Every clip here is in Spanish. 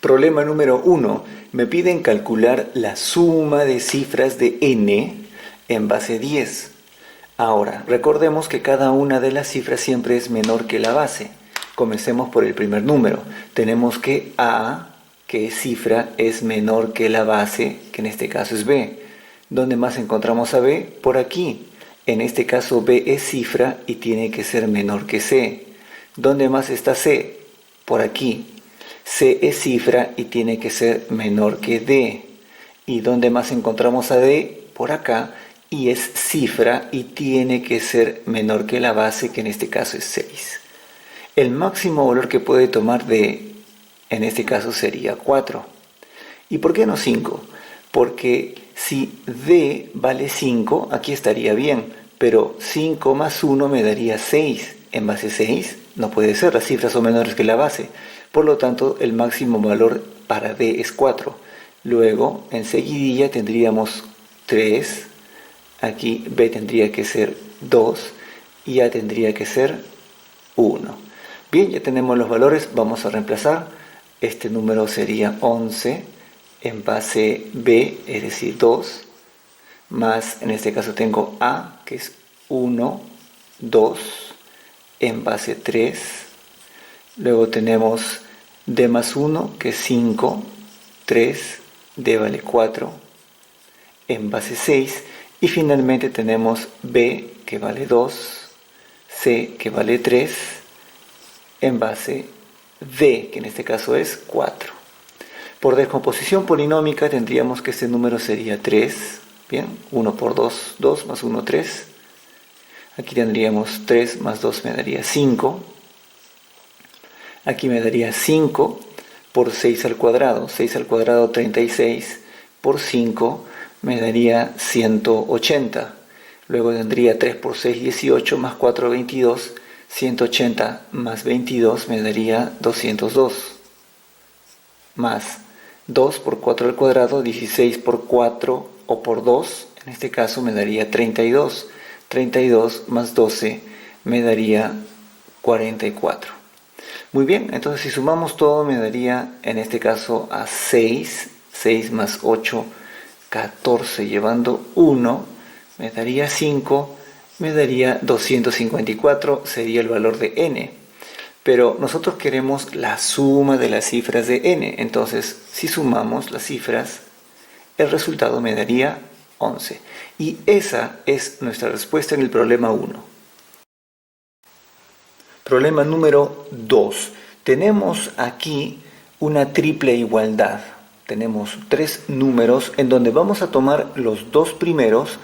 Problema número 1. Me piden calcular la suma de cifras de n en base 10. Ahora, recordemos que cada una de las cifras siempre es menor que la base. Comencemos por el primer número. Tenemos que a, que es cifra, es menor que la base, que en este caso es b. ¿Dónde más encontramos a b? Por aquí. En este caso b es cifra y tiene que ser menor que c. ¿Dónde más está c? Por aquí. C es cifra y tiene que ser menor que D. ¿Y dónde más encontramos a D? Por acá. Y es cifra y tiene que ser menor que la base, que en este caso es 6. El máximo valor que puede tomar D, en este caso sería 4. ¿Y por qué no 5? Porque si D vale 5, aquí estaría bien. Pero 5 más 1 me daría 6. En base 6 no puede ser, las cifras son menores que la base. Por lo tanto, el máximo valor para D es 4. Luego, en seguidilla tendríamos 3. Aquí B tendría que ser 2. Y A tendría que ser 1. Bien, ya tenemos los valores. Vamos a reemplazar. Este número sería 11 en base B, es decir, 2. Más, en este caso tengo A, que es 1, 2, en base 3. Luego tenemos D más 1, que es 5, 3, D vale 4, en base 6. Y finalmente tenemos B, que vale 2, C, que vale 3, en base D, que en este caso es 4. Por descomposición polinómica tendríamos que este número sería 3. Bien, 1 por 2, 2 más 1, 3. Aquí tendríamos 3 más 2 me daría 5. Aquí me daría 5 por 6 al cuadrado. 6 al cuadrado 36 por 5 me daría 180. Luego tendría 3 por 6, 18 más 4, 22. 180 más 22 me daría 202. Más 2 por 4 al cuadrado, 16 por 4 o por 2, en este caso me daría 32. 32 más 12 me daría 44. Muy bien, entonces si sumamos todo me daría en este caso a 6. 6 más 8, 14, llevando 1, me daría 5, me daría 254, sería el valor de n. Pero nosotros queremos la suma de las cifras de n. Entonces, si sumamos las cifras, el resultado me daría 11. Y esa es nuestra respuesta en el problema 1. Problema número 2. Tenemos aquí una triple igualdad. Tenemos 3 números en donde vamos a tomar los 2 primeros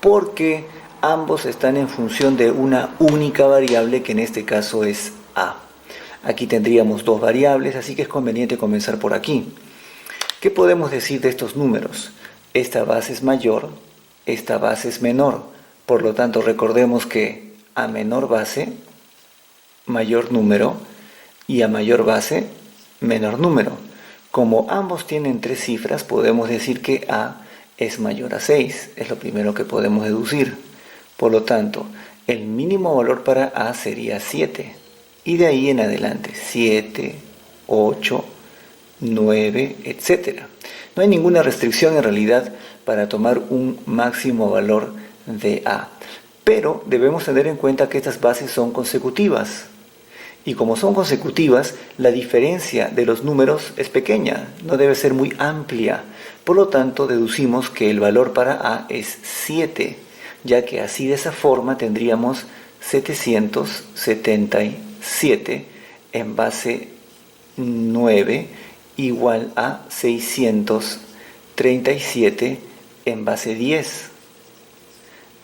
porque ambos están en función de una única variable que en este caso es A. Aquí tendríamos 2 variables, así que es conveniente comenzar por aquí. ¿Qué podemos decir de estos números? Esta base es mayor, esta base es menor. Por lo tanto, recordemos que a menor base, mayor número, y a mayor base, menor número. Como ambos tienen 3 cifras, podemos decir que A es mayor a 6. Es lo primero que podemos deducir. Por lo tanto, el mínimo valor para A sería 7. Y de ahí en adelante, 7, 8, 9, etc. No hay ninguna restricción en realidad para tomar un máximo valor de A. Pero debemos tener en cuenta que estas bases son consecutivas. Y como son consecutivas, la diferencia de los números es pequeña, no debe ser muy amplia. Por lo tanto, deducimos que el valor para A es 7, ya que así de esa forma tendríamos 777 en base 9 igual a 637 en base 10.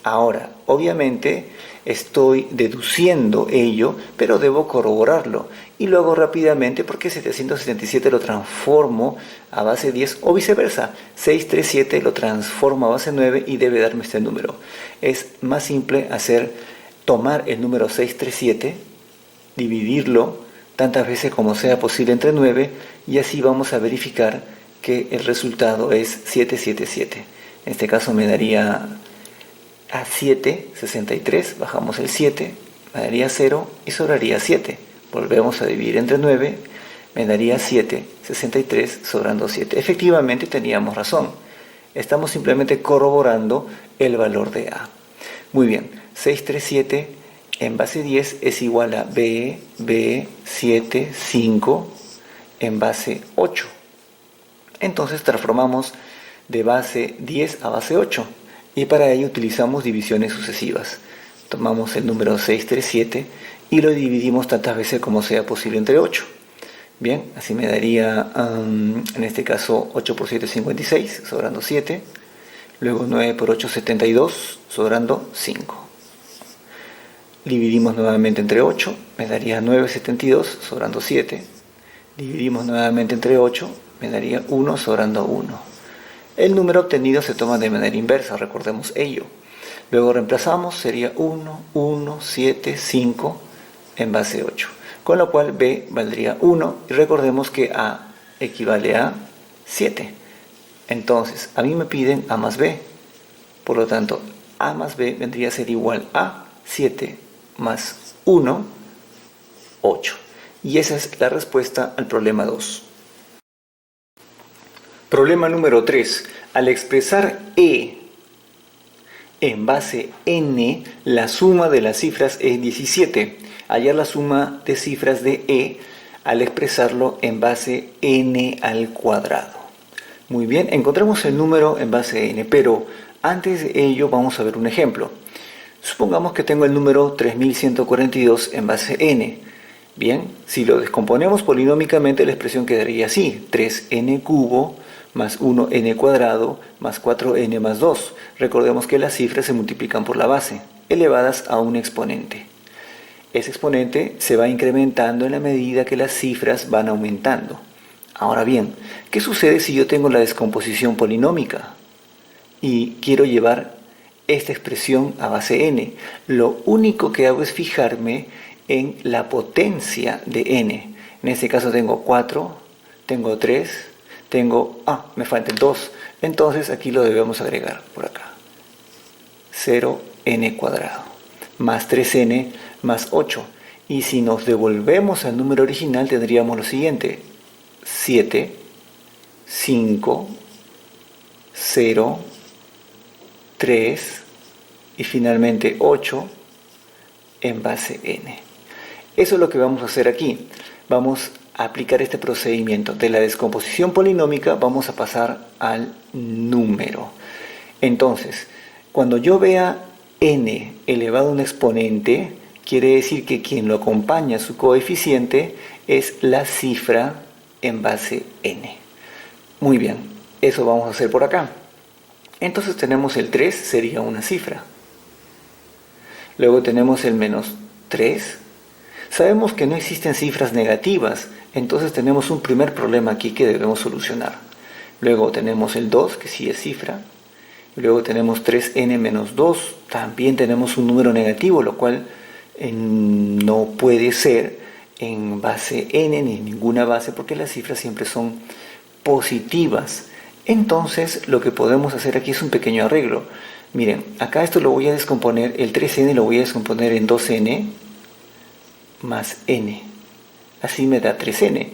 Ahora, obviamente estoy deduciendo ello, pero debo corroborarlo. Y lo hago rápidamente porque 777 lo transformo a base 10 o viceversa. 637 lo transformo a base 9 y debe darme este número. Es más simple tomar el número 637, dividirlo tantas veces como sea posible entre 9 y así vamos a verificar que el resultado es 777. En este caso me daría a 7, 63, bajamos el 7, me daría 0 y sobraría 7. Volvemos a dividir entre 9, me daría 7, 63 sobrando 7. Efectivamente teníamos razón. Estamos simplemente corroborando el valor de A. Muy bien, 637 en base 10 es igual a B, 7, 5 en base 8. Entonces transformamos de base 10 a base 8 y para ello utilizamos divisiones sucesivas. Tomamos el número 637 y lo dividimos tantas veces como sea posible entre 8. Bien, así me daría, en este caso, 8 por 7, 56, sobrando 7. Luego 9 por 8, 72, sobrando 5. Dividimos nuevamente entre 8, me daría 9, 72, sobrando 7. Dividimos nuevamente entre 8, me daría 1, sobrando 1. El número obtenido se toma de manera inversa, recordemos ello. Luego reemplazamos, sería 1, 1, 7, 5 en base 8. Con lo cual B valdría 1 y recordemos que A equivale a 7. Entonces, a mí me piden A más B. Por lo tanto, A más B vendría a ser igual a 7 más 1, 8. Y esa es la respuesta al problema 2. Problema número 3. Al expresar E en base n, la suma de las cifras es 17. Hallar la suma de cifras de E al expresarlo en base n al cuadrado. Muy bien, encontramos el número en base n, pero antes de ello vamos a ver un ejemplo. Supongamos que tengo el número 3142 en base n. Bien, si lo descomponemos polinómicamente, la expresión quedaría así: 3n cubo más 1n cuadrado más 4n más 2. Recordemos que las cifras se multiplican por la base, elevadas a un exponente. Ese exponente se va incrementando en la medida que las cifras van aumentando. Ahora bien, ¿qué sucede si yo tengo la descomposición polinómica y quiero llevar esta expresión a base n? Lo único que hago es fijarme en la potencia de n. En este caso tengo 4, tengo 3, me falta el 2. Entonces aquí lo debemos agregar por acá. 0n cuadrado más 3n más 8. Y si nos devolvemos al número original tendríamos lo siguiente: 7, 5, 0, 3 y finalmente 8 en base n. Eso es lo que vamos a hacer aquí. Vamos a aplicar este procedimiento. De la descomposición polinómica vamos a pasar al número. Entonces, cuando yo vea n elevado a un exponente, quiere decir que quien lo acompaña, su coeficiente, es la cifra en base n. Muy bien, eso vamos a hacer por acá. Entonces tenemos el 3, sería una cifra. Luego tenemos el menos 3. Sabemos que no existen cifras negativas, entonces tenemos un primer problema aquí que debemos solucionar. Luego tenemos el 2, que sí es cifra. Luego tenemos 3n menos 2, también tenemos un número negativo, lo cual no puede ser en base n ni en ninguna base porque las cifras siempre son positivas. Entonces lo que podemos hacer aquí es un pequeño arreglo. Miren, acá esto lo voy a descomponer, el 3n lo voy a descomponer en 2n más n. Así me da 3n.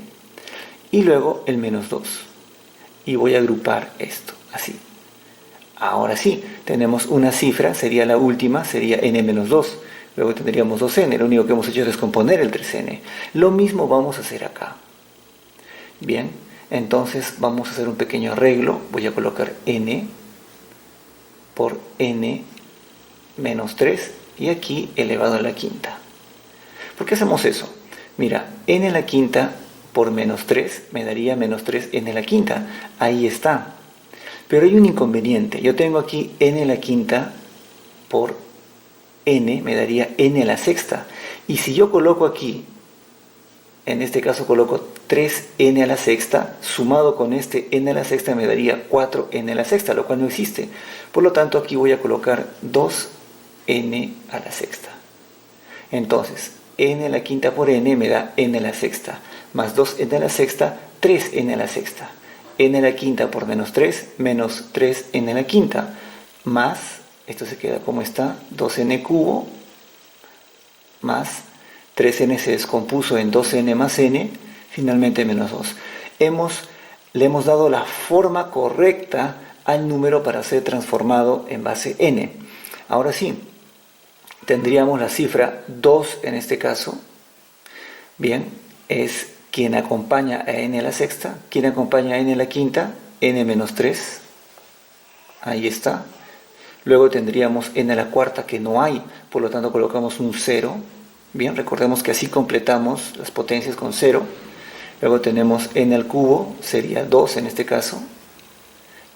Y luego el menos 2. Y voy a agrupar esto, así. Ahora sí, tenemos una cifra, sería la última, sería n menos 2. Luego tendríamos 2n, lo único que hemos hecho es descomponer el 3n. Lo mismo vamos a hacer acá. Bien, entonces vamos a hacer un pequeño arreglo. Voy a colocar n por n menos 3 y aquí elevado a la quinta. ¿Por qué hacemos eso? Mira, n a la quinta por menos 3 me daría menos 3n a la quinta. Ahí está. Pero hay un inconveniente. Yo tengo aquí n a la quinta por n, me daría n a la sexta. Y si yo coloco aquí, en este caso coloco 3n a la sexta, sumado con este n a la sexta me daría 4n a la sexta, lo cual no existe. Por lo tanto, aquí voy a colocar 2n a la sexta. Entonces, n a la quinta por n me da n a la sexta, más 2n a la sexta, 3n a la sexta. n a la quinta por menos 3, menos 3n a la quinta, más, esto se queda como está, 2n cubo, más 3n se descompuso en 2n más n, finalmente menos 2. Le hemos dado la forma correcta al número para ser transformado en base n. Ahora sí, tendríamos la cifra 2 en este caso. Bien, es quien acompaña a n a la sexta. ¿Quién acompaña a n a la quinta? N menos 3. Ahí está. Luego tendríamos n a la cuarta, que no hay, por lo tanto colocamos un 0. Bien, recordemos que así completamos las potencias con 0. Luego tenemos n al cubo, sería 2 en este caso.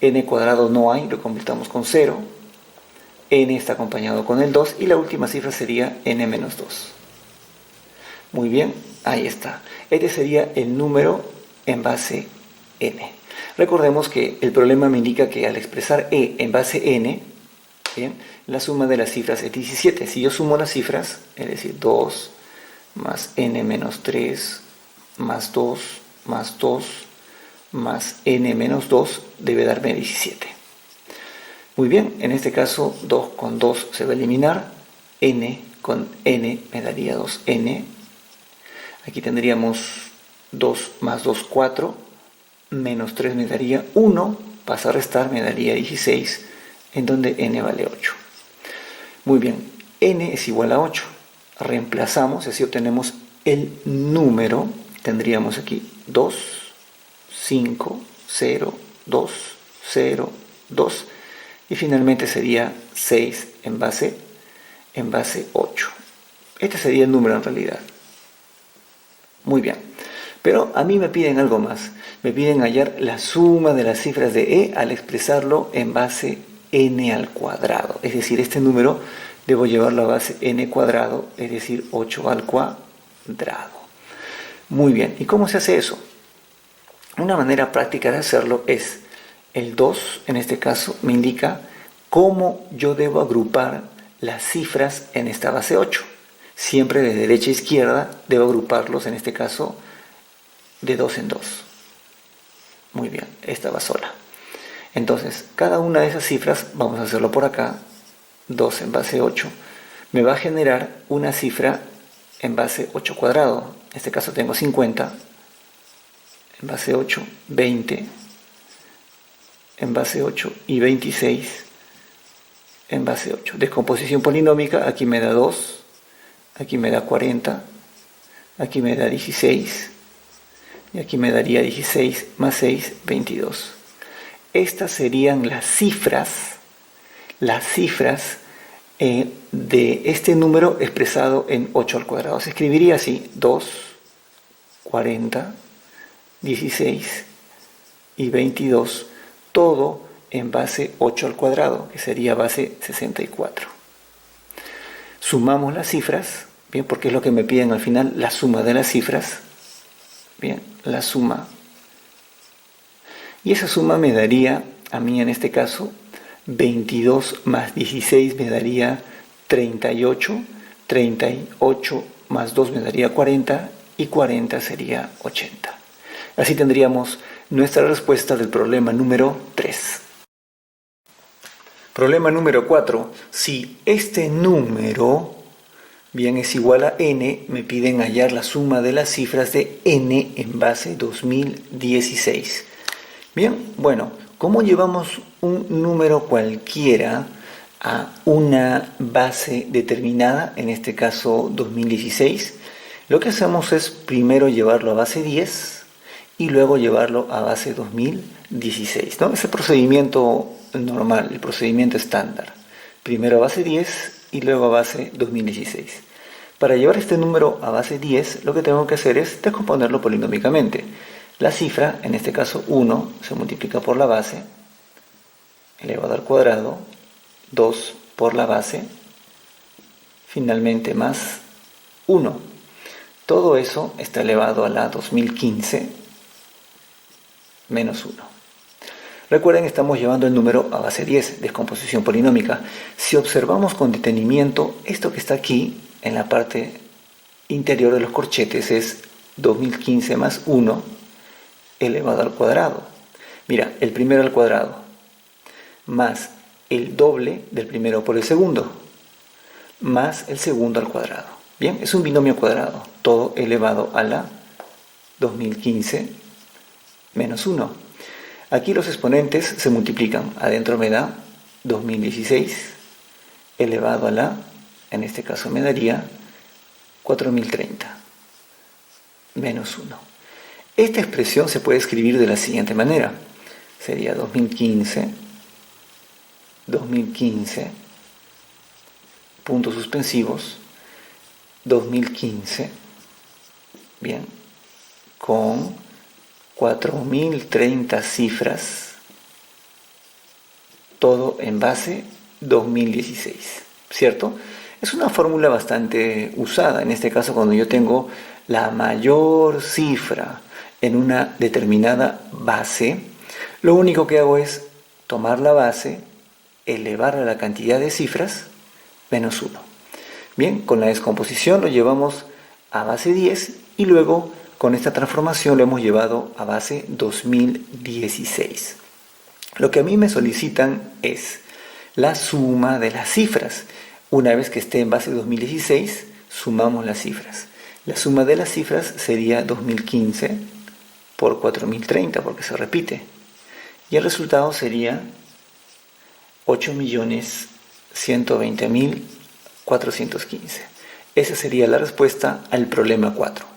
N cuadrado no hay, lo completamos con 0. N está acompañado con el 2 y la última cifra sería n menos 2. Muy bien, ahí está. Este sería el número en base n. Recordemos que el problema me indica que al expresar e en base n, bien, la suma de las cifras es 17. Si yo sumo las cifras, es decir, 2 más n menos 3 más 2 más 2 más n menos 2 debe darme 17. Muy bien, en este caso 2 con 2 se va a eliminar, n con n me daría 2n. Aquí tendríamos 2 más 2, 4, menos 3 me daría 1, pasa a restar, me daría 16, en donde n vale 8. Muy bien, n es igual a 8. Reemplazamos, así obtenemos el número. Tendríamos aquí 2, 5, 0, 2, 0, 2. Y finalmente sería 6 en base 8. Este sería el número en realidad. Muy bien. Pero a mí me piden algo más. Me piden hallar la suma de las cifras de e al expresarlo en base n al cuadrado. Es decir, este número debo llevarlo a base n cuadrado, es decir, 8 al cuadrado. Muy bien. ¿Y cómo se hace eso? Una manera práctica de hacerlo es el 2, en este caso, me indica cómo yo debo agrupar las cifras en esta base 8. Siempre de derecha a izquierda debo agruparlos, en este caso, de 2 en 2. Muy bien, esta va sola. Entonces, cada una de esas cifras, vamos a hacerlo por acá, 2 en base 8, me va a generar una cifra en base 8 cuadrado. En este caso tengo 50, en base 8, 20, en base 8 y 26 en base 8. Descomposición polinómica, aquí me da 2, aquí me da 40, aquí me da 16, y aquí me daría 16 más 6, 22. Estas serían las cifras de este número expresado en 8 al cuadrado. Se escribiría así: 2, 40, 16 y 22, todo en base 8 al cuadrado, que sería base 64. Sumamos las cifras, bien, porque es lo que me piden al final, la suma de las cifras. Bien, la suma. Y esa suma me daría, a mí en este caso, 22 más 16 me daría 38, 38 más 2 me daría 40 y 40 sería 80. Así tendríamos nuestra respuesta del problema número 3. Problema número 4. Si este número, bien, es igual a n, me piden hallar la suma de las cifras de n en base 2016. Bien, bueno, ¿cómo llevamos un número cualquiera a una base determinada, en este caso 2016? Lo que hacemos es primero llevarlo a base 10 y luego llevarlo a base 2016, ¿no? Es el procedimiento normal, el procedimiento estándar. Primero a base 10 y luego a base 2016. Para llevar este número a base 10, lo que tengo que hacer es descomponerlo polinómicamente. La cifra, en este caso 1, se multiplica por la base, elevado al cuadrado, 2 por la base, finalmente más 1. Todo eso está elevado a la 2015 menos 1. Recuerden, estamos llevando el número a base 10, descomposición polinómica. Si observamos con detenimiento, esto que está aquí, en la parte interior de los corchetes, es 2015 más 1 elevado al cuadrado. Mira, el primero al cuadrado, más el doble del primero por el segundo, más el segundo al cuadrado. Bien, es un binomio cuadrado, todo elevado a la 2015 menos 1. Aquí los exponentes se multiplican. Adentro me da 2016 elevado a la, en este caso me daría 4030 menos 1. Esta expresión se puede escribir de la siguiente manera. Sería 2015, puntos suspensivos, 2015, bien, con 4030 cifras, todo en base 2016, ¿cierto? Es una fórmula bastante usada, en este caso cuando yo tengo la mayor cifra en una determinada base, lo único que hago es tomar la base, elevarla a la cantidad de cifras, menos 1. Bien, con la descomposición lo llevamos a base 10 y luego con esta transformación lo hemos llevado a base 2016. Lo que a mí me solicitan es la suma de las cifras. Una vez que esté en base 2016, sumamos las cifras. La suma de las cifras sería 2015 por 4030, porque se repite. Y el resultado sería 8.120.415. Esa sería la respuesta al problema 4.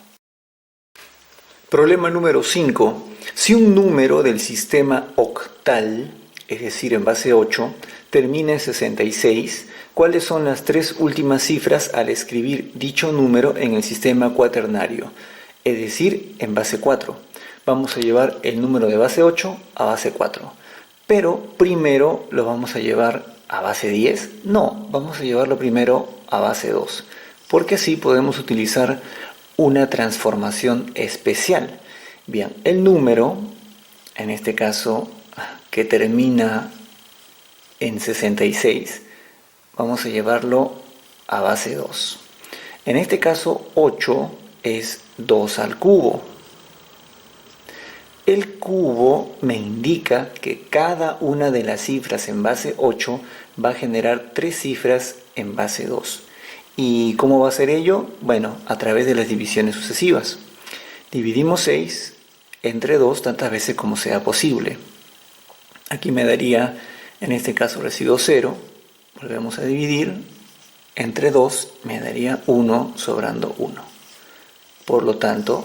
Problema número 5. Si un número del sistema octal, es decir, en base 8, termina en 66, ¿cuáles son las tres últimas cifras al escribir dicho número en el sistema cuaternario? Es decir, en base 4. Vamos a llevar el número de base 8 a base 4. Pero primero lo vamos a llevar a base 10. No, vamos a llevarlo primero a base 2. Porque así podemos utilizar una transformación especial. Bien, el número, en este caso, que termina en 66, vamos a llevarlo a base 2. En este caso, 8 es 2 al cubo. El cubo me indica que cada una de las cifras en base 8 va a generar 3 cifras en base 2. ¿Y cómo va a ser ello? Bueno, a través de las divisiones sucesivas. Dividimos 6 entre 2 tantas veces como sea posible. Aquí me daría, en este caso residuo 0, volvemos a dividir, entre 2 me daría 1 sobrando 1. Por lo tanto,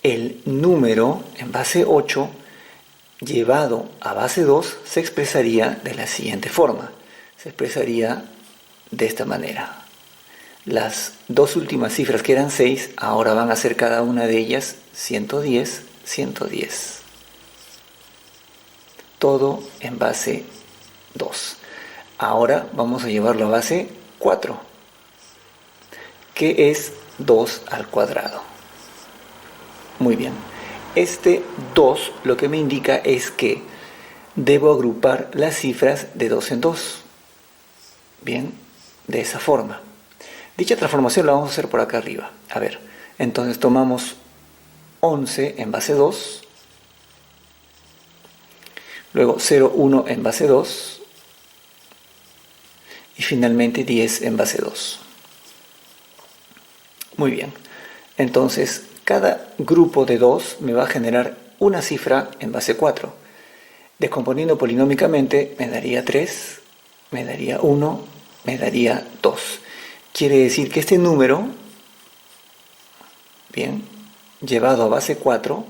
el número en base 8 llevado a base 2 se expresaría de la siguiente forma. Se expresaría de esta manera. Las dos últimas cifras que eran 6, ahora van a ser cada una de ellas 110, 110. Todo en base 2. Ahora vamos a llevarlo a base 4, que es 2 al cuadrado. Muy bien. Este 2 lo que me indica es que debo agrupar las cifras de 2 en 2. Bien, de esa forma. Dicha transformación la vamos a hacer por acá arriba. A ver, entonces tomamos 11 en base 2, luego 0, 1 en base 2 y finalmente 10 en base 2. Muy bien, entonces cada grupo de 2 me va a generar una cifra en base 4. Descomponiendo polinómicamente me daría 3, me daría 1, me daría 2. Quiere decir que este número, bien, llevado a base 4,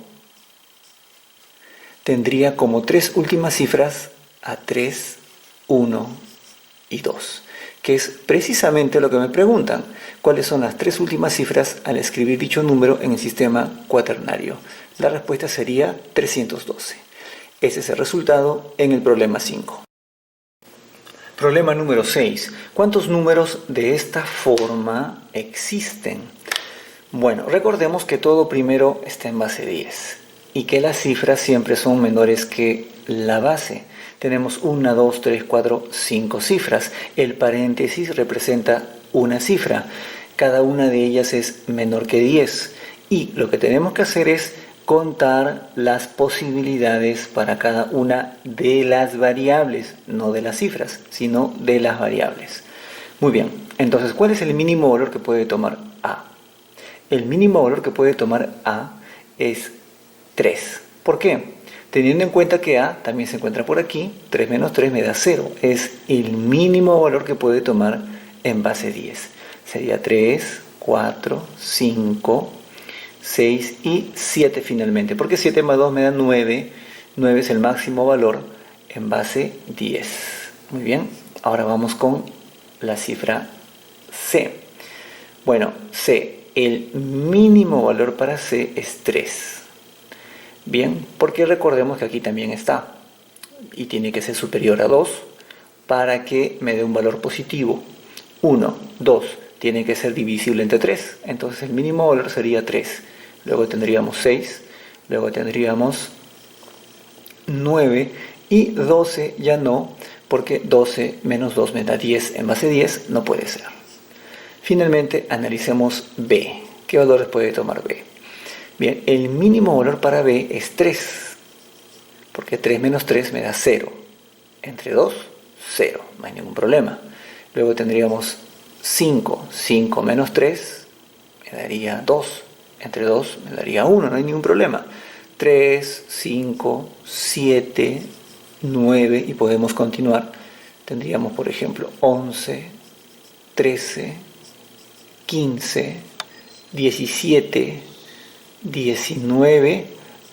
tendría como tres últimas cifras a 3, 1 y 2, que es precisamente lo que me preguntan. ¿Cuáles son las tres últimas cifras al escribir dicho número en el sistema cuaternario? La respuesta sería 312. Ese es el resultado en el problema 5. Problema número 6. ¿Cuántos números de esta forma existen? Bueno, recordemos que todo primero está en base 10 y que las cifras siempre son menores que la base. Tenemos 1, 2, 3, 4, 5 cifras. El paréntesis representa una cifra. Cada una de ellas es menor que 10. Y lo que tenemos que hacer es contar las posibilidades para cada una de las variables, no de las cifras, sino de las variables. Muy bien, entonces, ¿cuál es el mínimo valor que puede tomar A? el mínimo valor que puede tomar A es 3. ¿Por qué? Teniendo en cuenta que A también se encuentra por aquí, 3 menos 3 me da 0. Es el mínimo valor que puede tomar en base 10. Sería 3, 4, 5, 6 y 7 finalmente. Porque 7 más 2 me da 9. 9 es el máximo valor en base 10. Muy bien, ahora vamos con la cifra C. Bueno, C, el mínimo valor para C es 3. Bien, porque recordemos que aquí también está y tiene que ser superior a 2 para que me dé un valor positivo. 1, 2, tiene que ser divisible entre 3, entonces el mínimo valor sería 3. Luego tendríamos 6, luego tendríamos 9 y 12 ya no, porque 12 menos 2 me da 10 en base 10, no puede ser. Finalmente analicemos B. ¿Qué valores puede tomar B? Bien, el mínimo valor para B es 3, porque 3 menos 3 me da 0. Entre 2, 0, no hay ningún problema. Luego tendríamos 5, 5 menos 3 me daría 2. Entre 2 me daría 1, no hay ningún problema. 3, 5, 7, 9 y podemos continuar. Tendríamos, por ejemplo, 11, 13, 15, 17, 19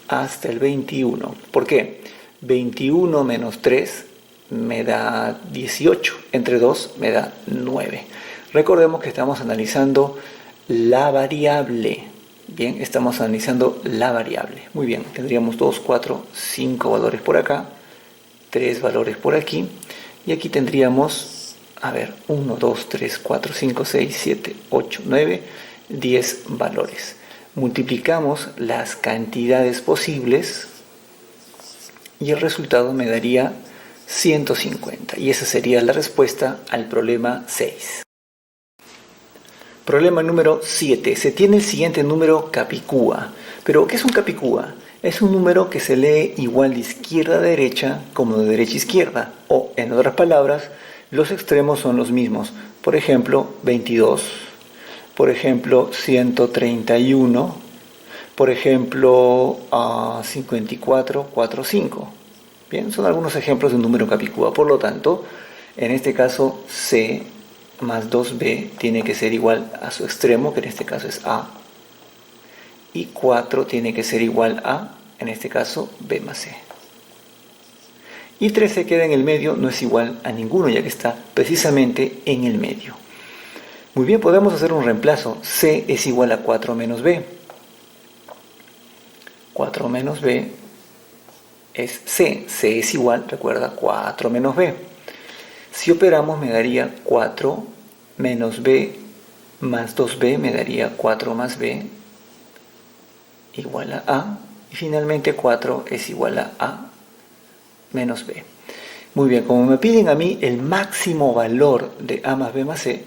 hasta el 21. ¿Por qué? 21 menos 3 me da 18. Entre 2 me da 9. Recordemos que estamos analizando la variable. Bien, estamos analizando la variable. Muy bien, tendríamos 2, 4, 5 valores por acá, 3 valores por aquí. Y aquí tendríamos, 1, 2, 3, 4, 5, 6, 7, 8, 9, 10 valores. Multiplicamos las cantidades posibles y el resultado me daría 150. Y esa sería la respuesta al problema 6. Problema número 7. Se tiene el siguiente número Capicúa. ¿Pero qué es un Capicúa? Es un número que se lee igual de izquierda a derecha como de derecha a izquierda. O, en otras palabras, los extremos son los mismos. Por ejemplo, 22. Por ejemplo, 131. Por ejemplo, 54, 45. Bien, son algunos ejemplos de un número Capicúa. Por lo tanto, en este caso, C más 2b tiene que ser igual a su extremo, que en este caso es a, y 4 tiene que ser igual a, en este caso, b más c. Y 13 queda en el medio, no es igual a ninguno, ya que está precisamente en el medio. Muy bien, podemos hacer un reemplazo. C es igual a 4 menos b. 4 menos b es c. C es igual, recuerda, 4 menos b. Si operamos me daría 4 menos b más 2b me daría 4 más b igual a a. Y finalmente 4 es igual a a menos b. Muy bien, como me piden a mí el máximo valor de a más b más c,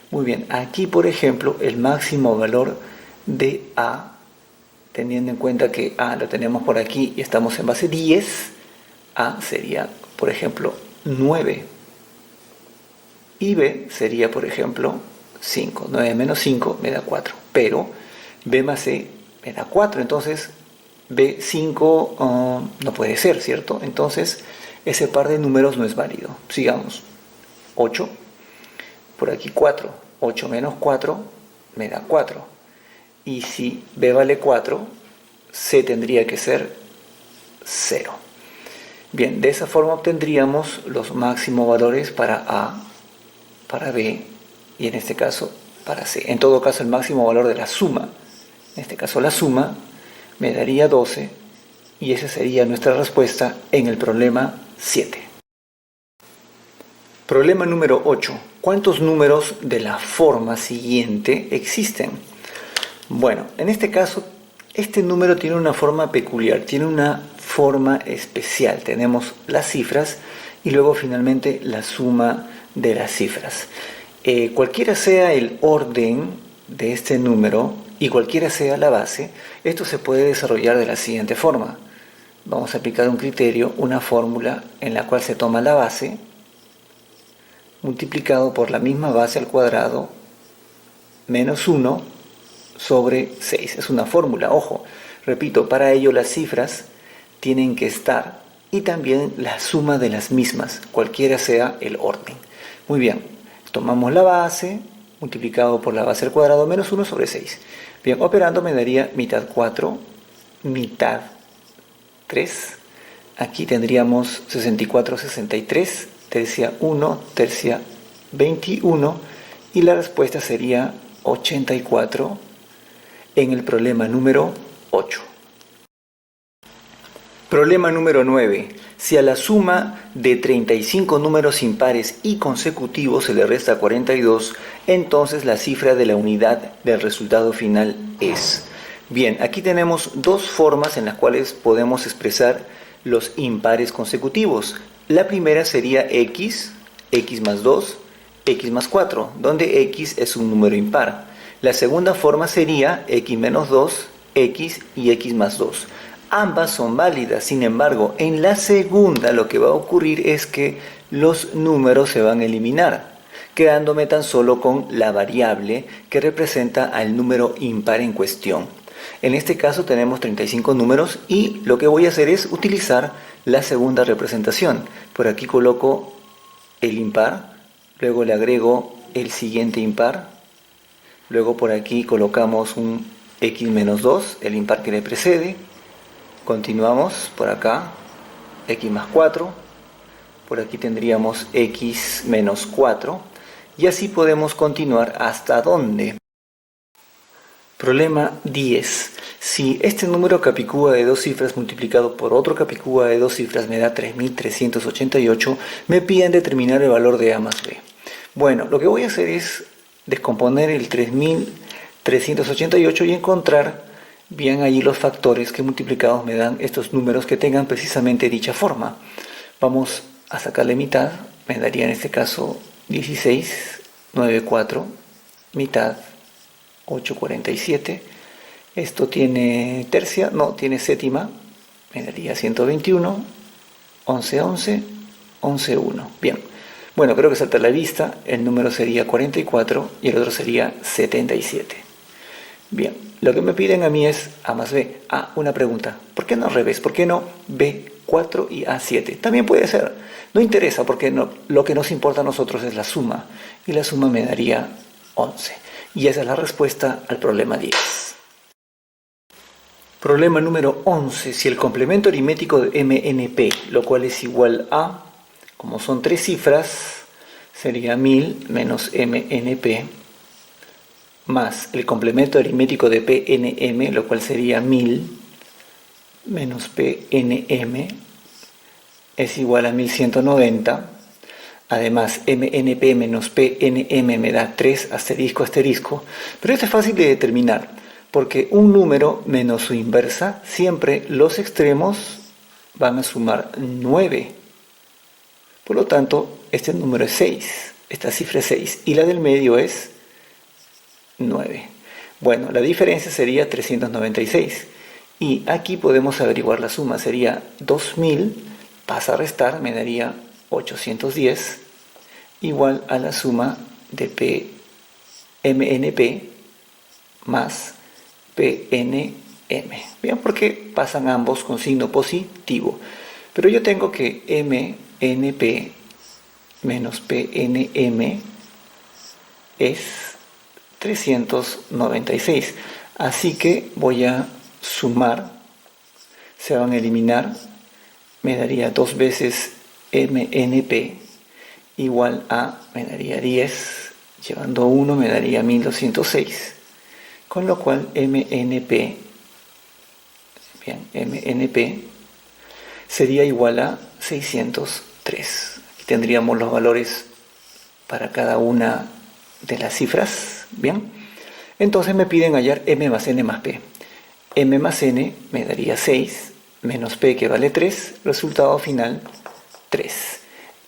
muy bien, aquí por ejemplo el máximo valor de a, teniendo en cuenta que a lo tenemos por aquí y estamos en base 10, a sería por ejemplo 9. Y b sería, por ejemplo, 5. 9 menos 5 me da 4. Pero b más c me da 4. Entonces, b5 no puede ser, ¿cierto? Entonces, ese par de números no es válido. Sigamos. 8. Por aquí 4. 8 menos 4 me da 4. Y si b vale 4, c tendría que ser 0. Bien, de esa forma obtendríamos los máximos valores para a, para b y en este caso para c. En todo caso el máximo valor de la suma, en este caso la suma, me daría 12 y esa sería nuestra respuesta en el problema 7. Problema número 8. ¿Cuántos números de la forma siguiente existen? Bueno, en este caso este número tiene una forma peculiar, tiene una forma especial. Tenemos las cifras y luego finalmente la suma de las cifras. Cualquiera sea el orden de este número y cualquiera sea la base, esto se puede desarrollar de la siguiente forma. Vamos a aplicar un criterio, una fórmula en la cual se toma la base multiplicado por la misma base al cuadrado menos 1 sobre 6. Es una fórmula, ojo. Repito, para ello las cifras tienen que estar y también la suma de las mismas, cualquiera sea el orden. Muy bien, tomamos la base multiplicado por la base al cuadrado menos 1 sobre 6. Bien, operando me daría mitad 4, mitad 3. Aquí tendríamos 64, 63, tercia 1, tercia 21 y la respuesta sería 84 en el problema número 8. Problema número 9. Si a la suma de 35 números impares y consecutivos se le resta 42, entonces la cifra de la unidad del resultado final es. Bien, aquí tenemos dos formas en las cuales podemos expresar los impares consecutivos. La primera sería x más 2, x más 4, donde x es un número impar. La segunda forma sería x menos 2, x y x más 2. Ambas son válidas, sin embargo, en la segunda lo que va a ocurrir es que los números se van a eliminar, quedándome tan solo con la variable que representa al número impar en cuestión. En este caso tenemos 35 números y lo que voy a hacer es utilizar la segunda representación. Por aquí coloco el impar, luego le agrego el siguiente impar, luego por aquí colocamos un x menos 2, el impar que le precede. Continuamos por acá, x más 4, por aquí tendríamos x menos 4 y así podemos continuar hasta donde. Problema 10. Si este número capicúa de dos cifras multiplicado por otro capicúa de dos cifras me da 3388, me piden determinar el valor de a más b. Bueno, lo que voy a hacer es descomponer el 3388 y encontrar bien allí los factores que multiplicados me dan estos números que tengan precisamente dicha forma. Vamos a sacarle mitad, me daría en este caso 16, 9, 4, mitad 8,47. Esto tiene tercia, no, tiene séptima, me daría 121, 11, 11, 11, 1. Bien, bueno, creo que salta a la vista, el número sería 44 y el otro sería 77. Bien, lo que me piden a mí es a más b. Ah, una pregunta, ¿por qué no al revés? ¿Por qué no b4 y a7? También puede ser, no interesa porque no, lo que nos importa a nosotros es la suma y la suma me daría 11. Y esa es la respuesta al problema 10. Problema número 11. Si el complemento aritmético de MNP, lo cual es igual a, como son tres cifras, sería 1000 menos MNP, más el complemento aritmético de PNM, lo cual sería 1000 menos PNM, es igual a 1190. Además, MNP menos PNM me da 3 asterisco asterisco, pero esto es fácil de determinar, porque un número menos su inversa, siempre los extremos van a sumar 9. Por lo tanto, este número es 6, esta cifra es 6, y la del medio es 9. Bueno, la diferencia sería 396, y aquí podemos averiguar la suma, sería 2000, pasa a restar, me daría 810 igual a la suma de MNP más PNM. Bien, porque pasan ambos con signo positivo. Pero yo tengo que MNP menos PNM es 396. Así que voy a sumar, se van a eliminar, me daría 2 veces MNP igual a, me daría 10, llevando 1 me daría 1206, con lo cual MNP sería igual a 603. Aquí tendríamos los valores para cada una de las cifras, bien. Entonces me piden hallar M más N más P. M más N me daría 6, menos P que vale 3, resultado final 3.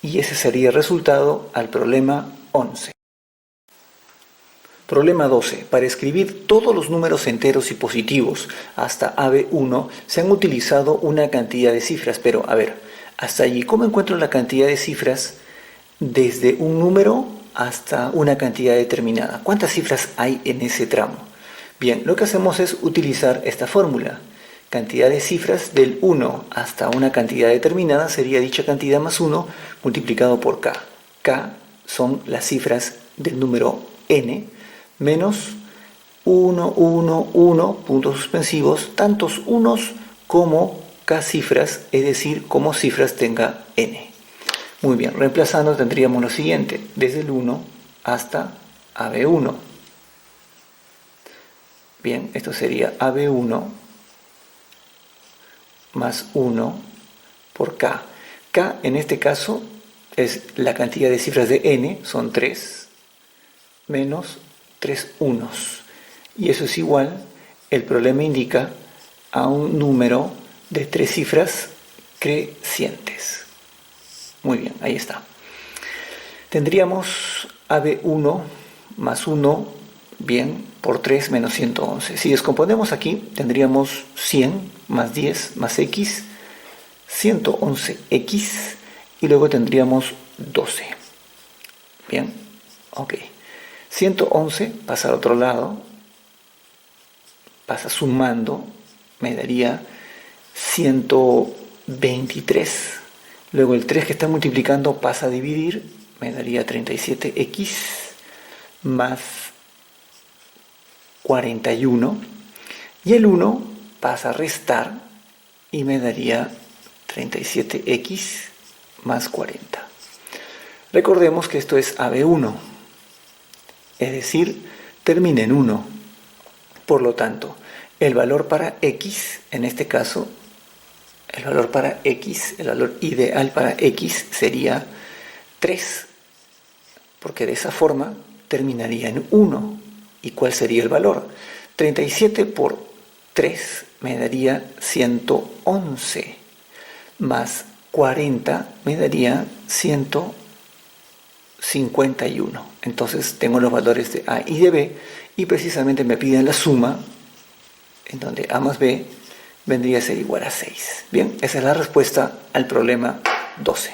Y ese sería el resultado al problema 11. Problema 12. Para escribir todos los números enteros y positivos hasta AB1 se han utilizado una cantidad de cifras, pero a ver, hasta allí, ¿cómo encuentro la cantidad de cifras desde un número hasta una cantidad determinada? ¿Cuántas cifras hay en ese tramo? Bien, lo que hacemos es utilizar esta fórmula. Cantidad de cifras del 1 hasta una cantidad determinada sería dicha cantidad más 1 multiplicado por k. K son las cifras del número n menos 1, 1, 1, puntos suspensivos, tantos unos como k cifras, es decir, como cifras tenga n. Muy bien, reemplazando tendríamos lo siguiente, desde el 1 hasta AB1. Bien, esto sería AB1 más 1 por K. K en este caso es la cantidad de cifras de n, son 3, menos 3 unos. Y eso es igual, el problema indica, a un número de 3 cifras crecientes. Muy bien, ahí está. Tendríamos AB1 más 1, bien, por 3 menos 111. Si descomponemos aquí, tendríamos 100 más 10 más x, 111x, y luego tendríamos 12. Bien, ok. 111 pasa al otro lado, pasa sumando, me daría 123. Luego el 3 que está multiplicando pasa a dividir, me daría 37x más 41. Y el 1 pasa a restar y me daría 37x más 40. Recordemos que esto es AB1, es decir, termina en 1. Por lo tanto, el valor para x, en este caso, el valor ideal para x sería 3, porque de esa forma terminaría en 1. ¿Y cuál sería el valor? 37 por 3 me daría 111, más 40 me daría 151. Entonces tengo los valores de a y de b, y precisamente me piden la suma, en donde a más b vendría a ser igual a 6. Bien, esa es la respuesta al problema 12.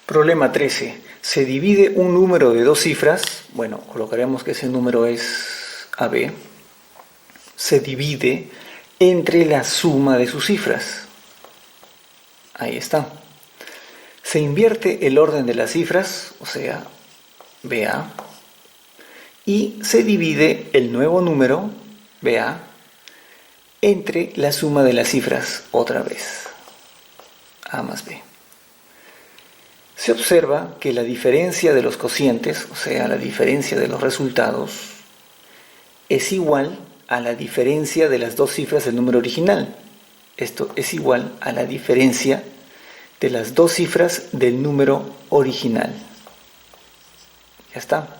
Problema 13. Se divide un número de dos cifras. Bueno, colocaremos que ese número es AB. Se divide entre la suma de sus cifras. Ahí está. Se invierte el orden de las cifras, o sea, BA, y se divide el nuevo número, BA, entre la suma de las cifras, otra vez, A más B. Se observa que la diferencia de los cocientes, o sea, la diferencia de los resultados, es igual a la diferencia de las dos cifras del número original. Esto es igual a la diferencia de las dos cifras del número original. Ya está.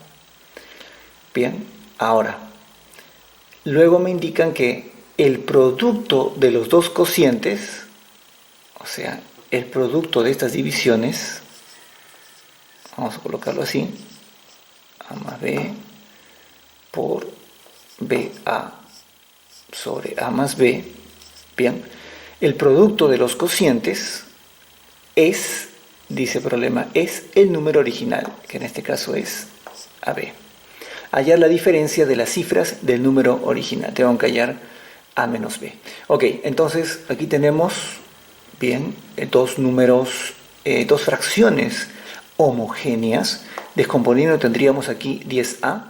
Bien, ahora, luego me indican que el producto de los dos cocientes, o sea, el producto de estas divisiones, vamos a colocarlo así, A más B por BA sobre A más B, bien, el producto de los cocientes es, dice el problema, es el número original, que en este caso es AB. Hallar la diferencia de las cifras del número original. Tengo que hallar A menos B. Ok, entonces aquí tenemos, bien, dos números, dos fracciones homogéneas. Descomponiendo tendríamos aquí 10A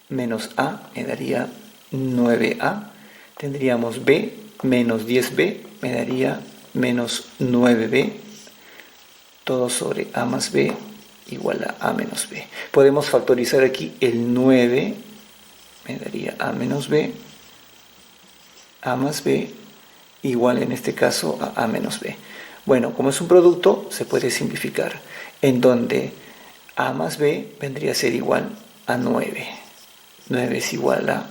menos A me daría 9A. Tendríamos B menos 10B me daría menos 9B. Todo sobre A más B igual a A menos B. Podemos factorizar aquí el 9, me daría A menos B, A más B, igual en este caso a A menos B. Bueno, como es un producto, se puede simplificar, en donde A más B vendría a ser igual a 9. 9 es igual a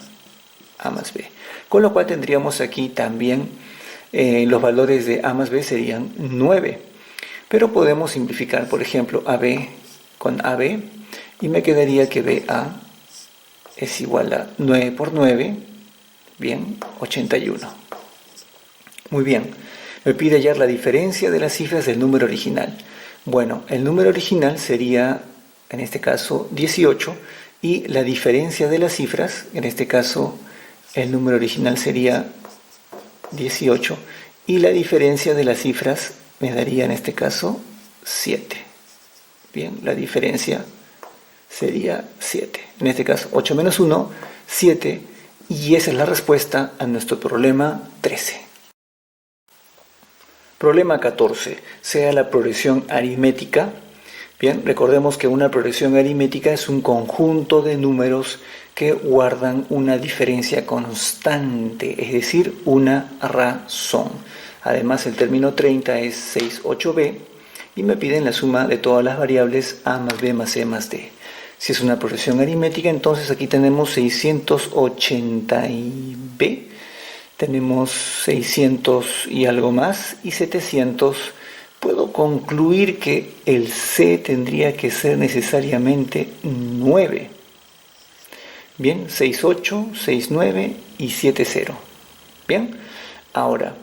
A más B. Con lo cual tendríamos aquí también los valores de A más B serían 9. Pero podemos simplificar, por ejemplo, AB con AB, y me quedaría que BA es igual a 9 por 9, bien, 81. Muy bien, me pide hallar la diferencia de las cifras del número original. Bueno, el número original sería, en este caso, 18, y la diferencia de las cifras, en este caso el número original sería 18 y la diferencia de las cifras me daría en este caso 7. Bien, la diferencia sería 7. En este caso 8 menos 1, 7, y esa es la respuesta a nuestro problema 13. Problema 14. Sea la progresión aritmética. Bien, recordemos que una progresión aritmética es un conjunto de números que guardan una diferencia constante, es decir, una razón. Además, el término 30 es 6, 8b y me piden la suma de todas las variables a más b más c más d. Si es una progresión aritmética, entonces aquí tenemos 680 y b, tenemos 600 y algo más y 700. Puedo concluir que el C tendría que ser necesariamente 9. Bien, 68, 69 y 70. Bien, ahora,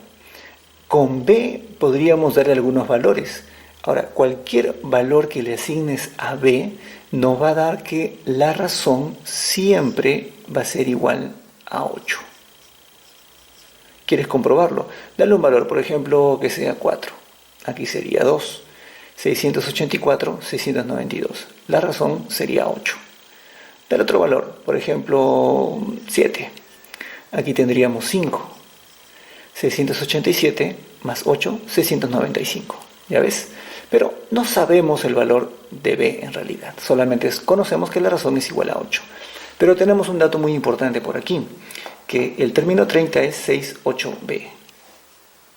con B podríamos darle algunos valores. Ahora, cualquier valor que le asignes a B nos va a dar que la razón siempre va a ser igual a 8. ¿Quieres comprobarlo? Dale un valor, por ejemplo, que sea 4. Aquí sería 2. 684, 692. La razón sería 8. Dale otro valor, por ejemplo, 7. Aquí tendríamos 5. 687 más 8, 695. ¿Ya ves? Pero no sabemos el valor de b en realidad. Solamente conocemos que la razón es igual a 8. Pero tenemos un dato muy importante por aquí, que el término 30 es 6, 8b.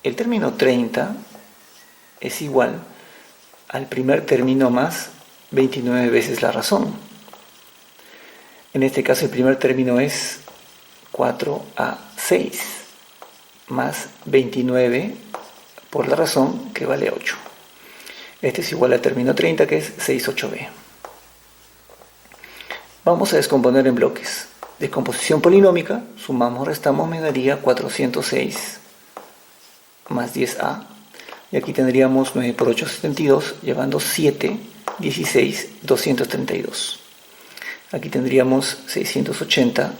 El término 30 es igual al primer término más 29 veces la razón. En este caso el primer término es 4a6 más 29 por la razón, que vale 8. Este es igual al término 30, que es 6, 8b. Vamos a descomponer en bloques. Descomposición polinómica, sumamos, restamos, me daría 406 más 10a. Y aquí tendríamos 9 por 8, 72, llevando 7, 16, 232. Aquí tendríamos 680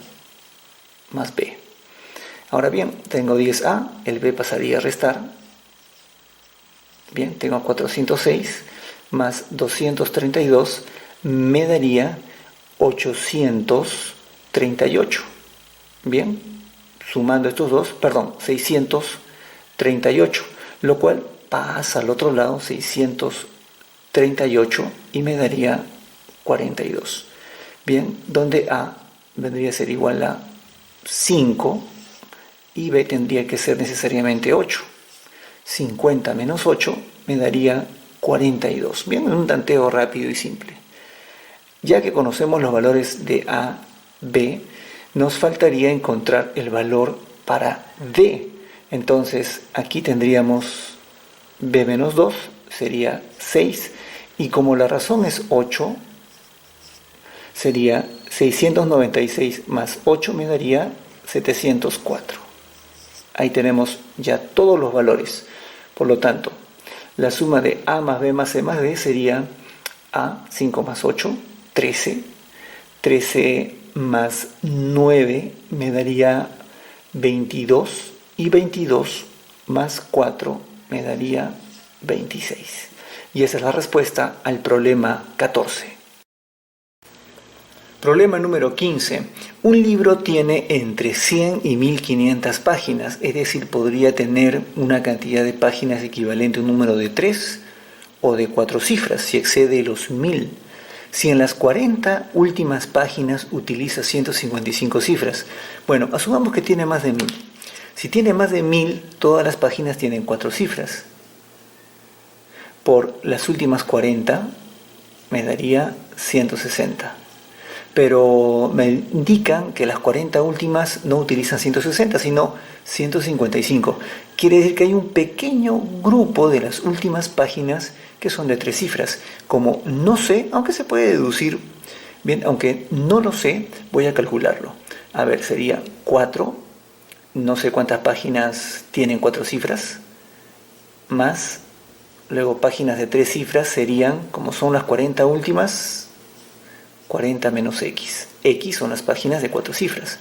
más b. Ahora bien, tengo 10a, el b pasaría a restar. Bien, tengo 406 más 232, me daría 838. Bien, sumando estos dos, perdón, 638, lo cual pasa al otro lado, 638, y me daría 42. Bien, donde a vendría a ser igual a 5 y b tendría que ser necesariamente 8. 50 menos 8 me daría 42. Bien, un tanteo rápido y simple. Ya que conocemos los valores de a, b, nos faltaría encontrar el valor para d. Entonces aquí tendríamos b menos 2, sería 6, y como la razón es 8, sería 696 más 8 me daría 704. Ahí tenemos ya todos los valores. Por lo tanto, la suma de a más b más c más d sería a, 5 más 8, 13. 13 más 9 me daría 22. Y 22 más 4 me daría 26. Y esa es la respuesta al problema 14. Problema número 15. Un libro tiene entre 100 y 1500 páginas, es decir, podría tener una cantidad de páginas equivalente a un número de 3 o de 4 cifras, si excede los 1000. Si en las 40 últimas páginas utiliza 155 cifras. Bueno, asumamos que tiene más de 1000. Si tiene más de 1000, todas las páginas tienen 4 cifras. Por las últimas 40 me daría 160. Pero me indican que las 40 últimas no utilizan 160, sino 155. Quiere decir que hay un pequeño grupo de las últimas páginas que son de 3 cifras. Como no sé, aunque se puede deducir, bien, aunque no lo sé, voy a calcularlo. A ver, sería 4, no sé cuántas páginas tienen 4 cifras, más, luego páginas de 3 cifras serían, como son las 40 últimas, 40 menos X. X son las páginas de 4 cifras.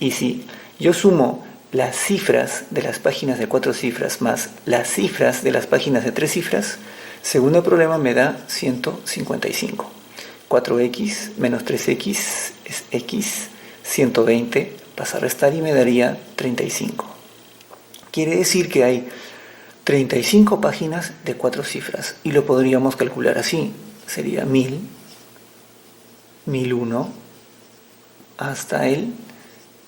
Y si yo sumo las cifras de las páginas de 4 cifras más las cifras de las páginas de 3 cifras, según el problema me da 155. 4X menos 3X es X, 120 pasa a restar y me daría 35. Quiere decir que hay 35 páginas de 4 cifras y lo podríamos calcular así. Sería 1000, 1001 hasta el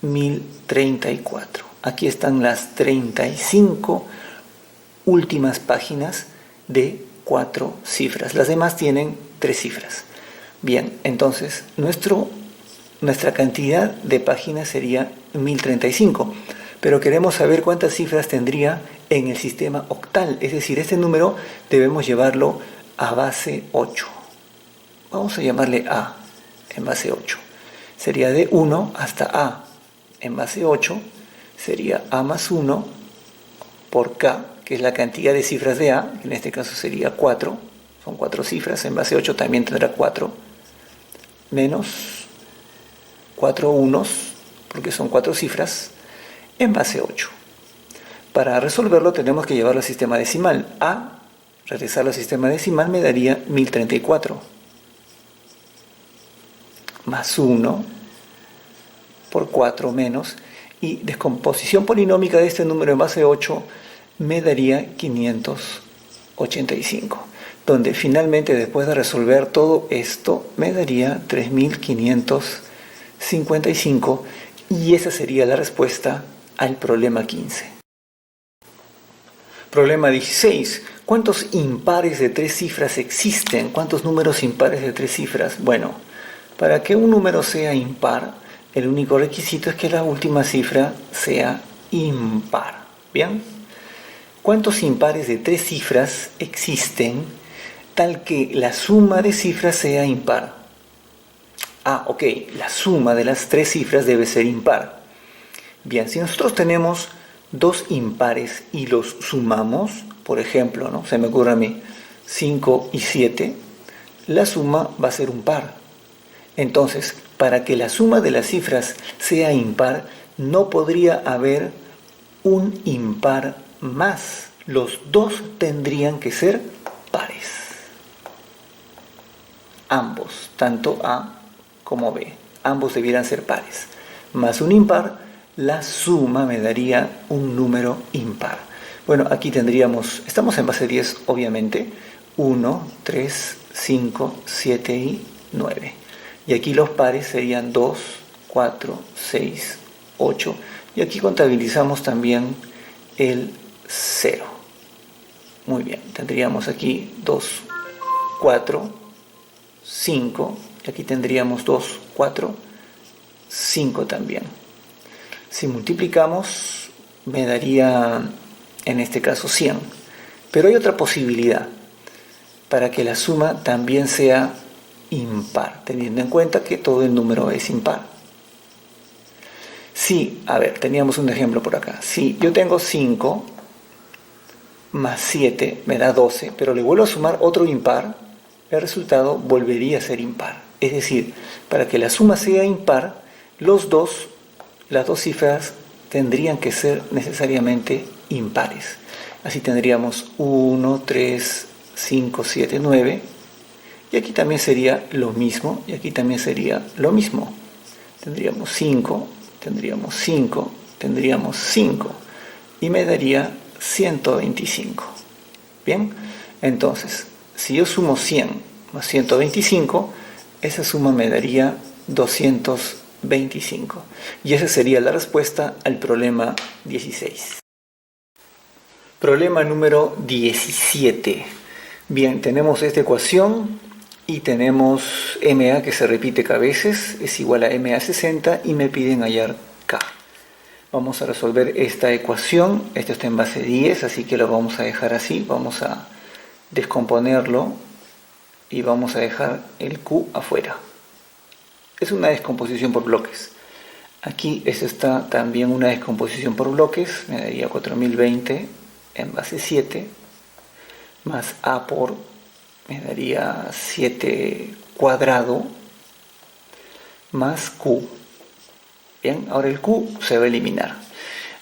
1034. Aquí están las 35 últimas páginas de 4 cifras. Las demás tienen 3 cifras. Bien, entonces nuestra cantidad de páginas sería 1035. Pero queremos saber cuántas cifras tendría en el sistema octal. Es decir, este número debemos llevarlo a base 8. Vamos a llamarle A en base 8. Sería de 1 hasta A en base 8. Sería A más 1 por K, que es la cantidad de cifras de A, que en este caso sería 4. Son 4 cifras. En base 8 también tendrá 4. Menos 4 unos, porque son 4 cifras, en base 8. Para resolverlo tenemos que llevarlo al sistema decimal. A, regresarlo al sistema decimal, me daría 1034. Más 1 por 4 menos. Y descomposición polinómica de este número en base 8 me daría 585. Donde finalmente, después de resolver todo esto, me daría 3555. Y esa sería la respuesta al problema 15. Problema 16. ¿Cuántos impares de 3 cifras existen? ¿Cuántos números impares de 3 cifras? Bueno, para que un número sea impar, el único requisito es que la última cifra sea impar. ¿Bien? ¿Cuántos impares de 3 cifras existen tal que la suma de cifras sea impar? Ok, la suma de las 3 cifras debe ser impar. Bien, si nosotros tenemos 2 impares y los sumamos, por ejemplo, ¿no? Se me ocurre a mí 5 y 7, la suma va a ser un par. Entonces, para que la suma de las cifras sea impar, no podría haber un impar más. Los dos tendrían que ser pares. Ambos, tanto A como B, ambos debieran ser pares. Más un impar, la suma me daría un número impar. Bueno, aquí tendríamos, estamos en base 10 obviamente, 1, 3, 5, 7 y 9. Y aquí los pares serían 2, 4, 6, 8. Y aquí contabilizamos también el 0. Muy bien, tendríamos aquí 2, 4, 5. Y aquí tendríamos 2, 4, 5 también. Si multiplicamos, me daría, en este caso, 100. Pero hay otra posibilidad, para que la suma también sea impar, teniendo en cuenta que todo el número es impar. Si, a ver, teníamos un ejemplo por acá. Si yo tengo 5 más 7 me da 12, pero le vuelvo a sumar otro impar, el resultado volvería a ser impar. Es decir, para que la suma sea impar, las dos cifras tendrían que ser necesariamente impares. Así tendríamos 1, 3, 5, 7, 9. Y aquí también sería lo mismo, y aquí también sería lo mismo. Tendríamos 5, tendríamos 5, tendríamos 5. Y me daría 125. Bien, entonces, si yo sumo 100 más 125, esa suma me daría 225. Y esa sería la respuesta al problema 16. Problema número 17. Bien, tenemos esta ecuación y tenemos MA que se repite K veces, es igual a MA 60 y me piden hallar K. Vamos a resolver esta ecuación. Esto está en base 10, así que lo vamos a dejar así. Vamos a descomponerlo y vamos a dejar el Q afuera. Es una descomposición por bloques. Aquí esto está también una descomposición por bloques. Me daría 4020 en base 7 más A por, me daría 7 cuadrado más Q. Bien, ahora el Q se va a eliminar.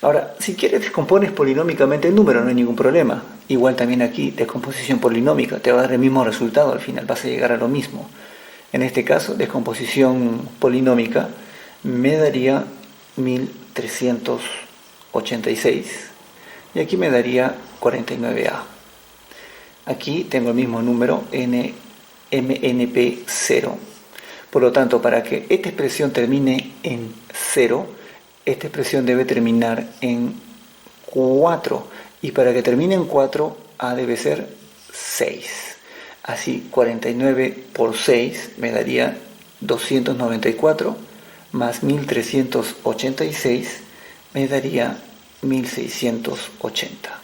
Ahora, si quieres descompones polinómicamente el número, no hay ningún problema. Igual también aquí, descomposición polinómica, te va a dar el mismo resultado al final, vas a llegar a lo mismo. En este caso, descomposición polinómica me daría 1386 y aquí me daría 49A. Aquí tengo el mismo número, MNP0. Por lo tanto, para que esta expresión termine en 0, esta expresión debe terminar en 4. Y para que termine en 4, A debe ser 6. Así, 49 por 6 me daría 294, más 1386 me daría 1680.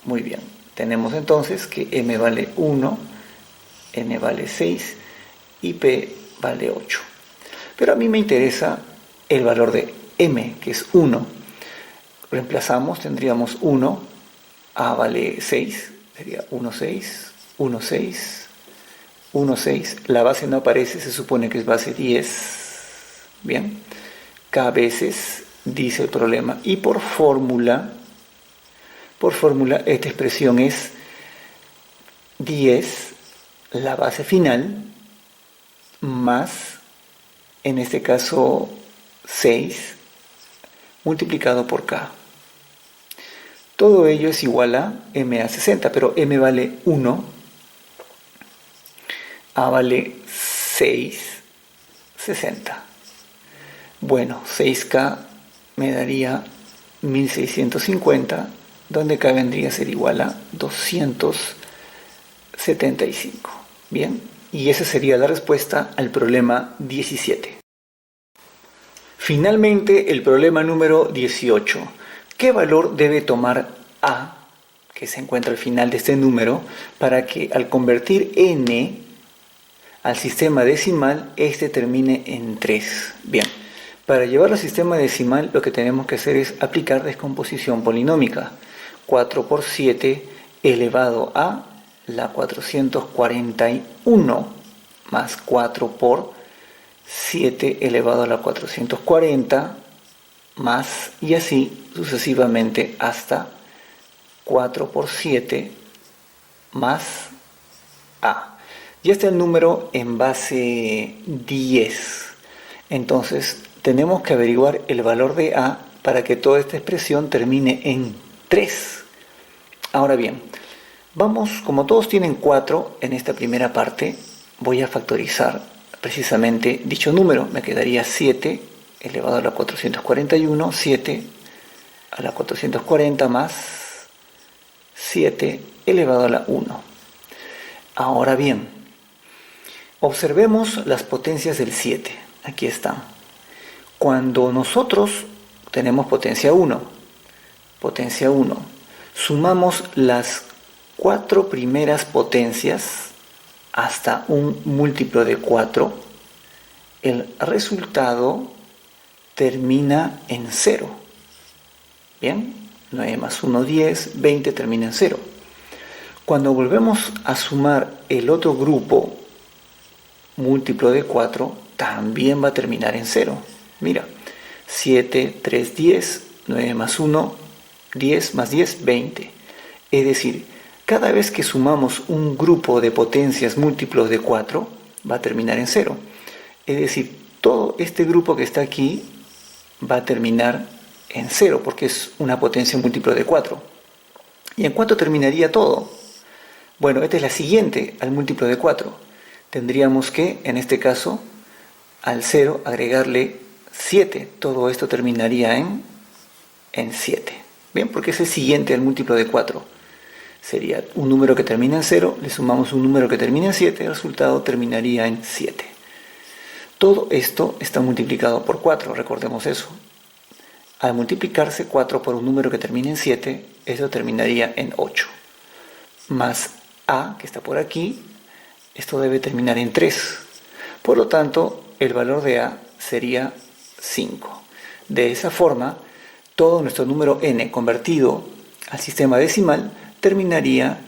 Muy bien, tenemos entonces que M vale 1, N vale 6 y P vale 8. Pero a mí me interesa el valor de M, que es 1. Reemplazamos, tendríamos 1, A vale 6, sería 1, 6, 1, 6, 1, 6. La base no aparece, se supone que es base 10. Bien, K veces, dice el problema. Y por fórmula, esta expresión es 10, la base final, más, en este caso, 6, multiplicado por K. Todo ello es igual a M a 60, pero M vale 1, A vale 6, 60. Bueno, 6K me daría 1650, donde K vendría a ser igual a 275. Bien, y esa sería la respuesta al problema 17. Finalmente, el problema número 18. ¿Qué valor debe tomar A, que se encuentra al final de este número, para que al convertir N al sistema decimal, este termine en 3? Bien, para llevarlo al sistema decimal lo que tenemos que hacer es aplicar descomposición polinómica. 4 por 7 elevado a la 441 más 4 por 7 elevado a la 440 más, y así sucesivamente hasta 4 por 7 más A. Ya está el número en base 10. Entonces tenemos que averiguar el valor de A para que toda esta expresión termine en 3. Ahora bien, vamos, como todos tienen 4 en esta primera parte, voy a factorizar precisamente dicho número. Me quedaría 7 elevado a la 441, 7 a la 440 más 7 elevado a la 1. Ahora bien, observemos las potencias del 7. Aquí están. Cuando nosotros tenemos potencia 1, sumamos las 4 primeras potencias hasta un múltiplo de 4, el resultado termina en 0. Bien, 9 más 1, 10, 20 termina en 0. Cuando volvemos a sumar el otro grupo múltiplo de 4, también va a terminar en 0. Mira, 7, 3, 10, 9 más 1, 10 más 10, 20. Es decir, cada vez que sumamos un grupo de potencias múltiplos de 4, va a terminar en 0. Es decir, todo este grupo que está aquí va a terminar en 0, porque es una potencia múltiplo de 4. ¿Y en cuánto terminaría todo? Bueno, esta es la siguiente al múltiplo de 4. Tendríamos que, en este caso, al 0 agregarle 7. Todo esto terminaría en 7. Bien, porque es el siguiente al múltiplo de 4. Sería un número que termina en 0, le sumamos un número que termina en 7, el resultado terminaría en 7. Todo esto está multiplicado por 4, recordemos eso. Al multiplicarse 4 por un número que termina en 7, eso terminaría en 8. Más A, que está por aquí, esto debe terminar en 3. Por lo tanto, el valor de A sería 5. De esa forma, todo nuestro número n convertido al sistema decimal terminaría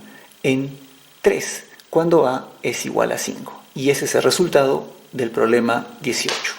en 3, cuando A es igual a 5. Y ese es el resultado del problema 18.